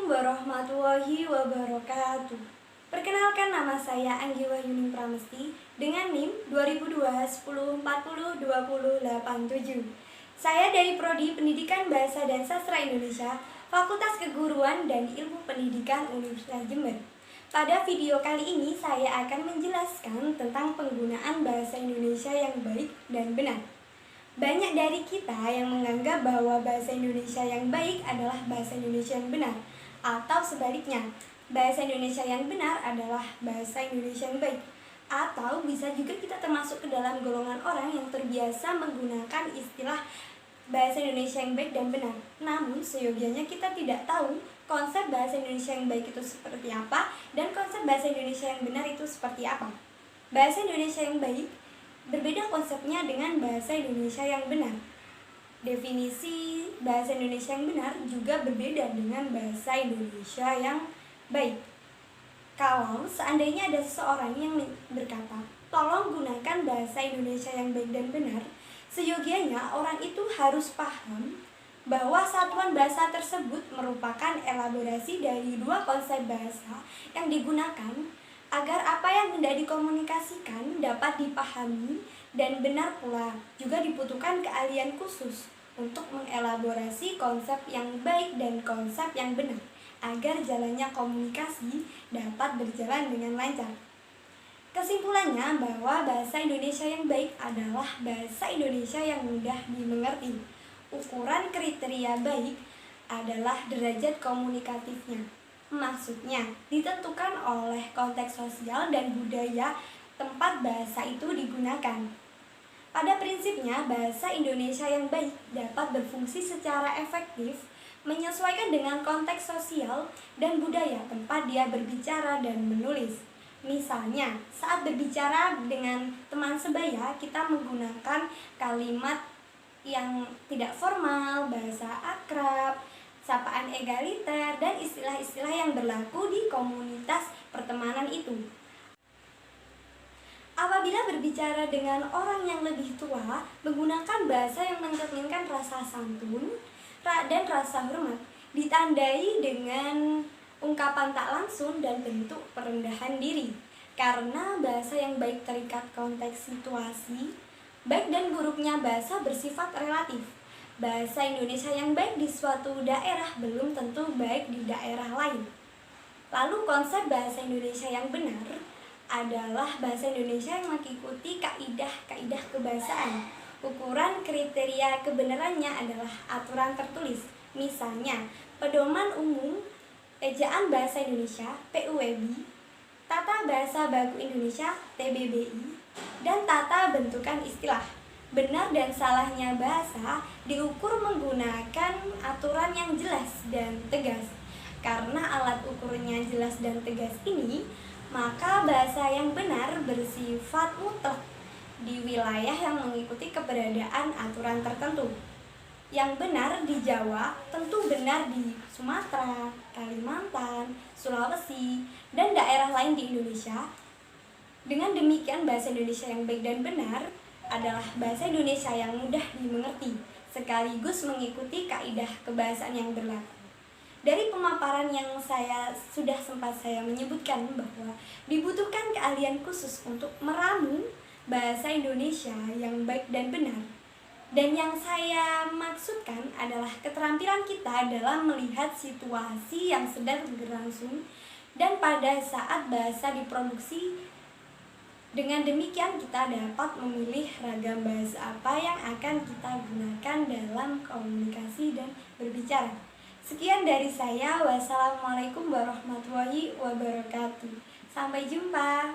Assalamualaikum warahmatullahi wabarakatuh. Perkenalkan, nama saya Anggi Wahyuning Pramesti dengan NIM 2002-1040-2087. Saya dari Prodi Pendidikan Bahasa dan Sastra Indonesia, Fakultas Keguruan dan Ilmu Pendidikan Universitas Jember. Pada video kali ini saya akan menjelaskan tentang penggunaan bahasa Indonesia yang baik dan benar. Banyak dari kita yang menganggap bahwa bahasa Indonesia yang baik adalah bahasa Indonesia yang benar, atau sebaliknya, bahasa Indonesia yang benar adalah bahasa Indonesia yang baik. Atau bisa juga kita termasuk ke dalam golongan orang yang terbiasa menggunakan istilah bahasa Indonesia yang baik dan benar. Namun seyogianya kita tidak tahu konsep bahasa Indonesia yang baik itu seperti apa dan konsep bahasa Indonesia yang benar itu seperti apa. Bahasa Indonesia yang baik berbeda konsepnya dengan bahasa Indonesia yang benar. Definisi bahasa Indonesia yang benar juga berbeda dengan bahasa Indonesia yang baik. Kalau seandainya ada seseorang yang berkata, tolong gunakan bahasa Indonesia yang baik dan benar, seyogianya orang itu harus paham bahwa satuan bahasa tersebut merupakan elaborasi dari dua konsep bahasa yang digunakan agar apa yang hendak dikomunikasikan dapat dipahami dan benar pula. Juga dibutuhkan keahlian khusus untuk mengelaborasi konsep yang baik dan konsep yang benar agar jalannya komunikasi dapat berjalan dengan lancar. Kesimpulannya bahwa bahasa Indonesia yang baik adalah bahasa Indonesia yang mudah dimengerti. Ukuran kriteria baik adalah derajat komunikatifnya. Maksudnya, ditentukan oleh konteks sosial dan budaya tempat bahasa itu digunakan. Pada prinsipnya, bahasa Indonesia yang baik dapat berfungsi secara efektif menyesuaikan dengan konteks sosial dan budaya tempat dia berbicara dan menulis. Misalnya, saat berbicara dengan teman sebaya, kita menggunakan kalimat yang tidak formal, bahasa akrab, sapaan egaliter, dan istilah-istilah yang berlaku di komunitas pertemanan itu. Apabila berbicara dengan orang yang lebih tua, menggunakan bahasa yang mencerminkan rasa santun dan rasa hormat, ditandai dengan ungkapan tak langsung dan bentuk perendahan diri. Karena bahasa yang baik terikat konteks situasi, baik dan buruknya bahasa bersifat relatif. Bahasa Indonesia yang baik di suatu daerah belum tentu baik di daerah lain. Lalu konsep bahasa Indonesia yang benar adalah bahasa Indonesia yang mengikuti kaidah-kaidah kebahasaan. Ukuran kriteria kebenarannya adalah aturan tertulis. Misalnya, Pedoman Umum Ejaan Bahasa Indonesia (PUEB), Tata Bahasa Baku Indonesia (TBBI), dan Tata Bentukan Istilah. Benar dan salahnya bahasa diukur menggunakan aturan yang jelas dan tegas. Karena alat ukurnya jelas dan tegas ini, maka bahasa yang benar bersifat mutlak di wilayah yang mengikuti keberadaan aturan tertentu. Yang benar di Jawa tentu benar di Sumatera, Kalimantan, Sulawesi, dan daerah lain di Indonesia. Dengan demikian, bahasa Indonesia yang baik dan benar adalah bahasa Indonesia yang mudah dimengerti, sekaligus mengikuti kaidah kebahasaan yang berlaku. Dari pemaparan yang sudah sempat saya menyebutkan bahwa dibutuhkan keahlian khusus untuk meramu bahasa Indonesia yang baik dan benar. Dan yang saya maksudkan adalah keterampilan kita dalam melihat situasi yang sedang berlangsung dan pada saat bahasa diproduksi. Dengan demikian kita dapat memilih ragam bahasa apa yang akan kita gunakan dalam komunikasi dan berbicara. Sekian dari saya. Wassalamualaikum warahmatullahi wabarakatuh. Sampai jumpa.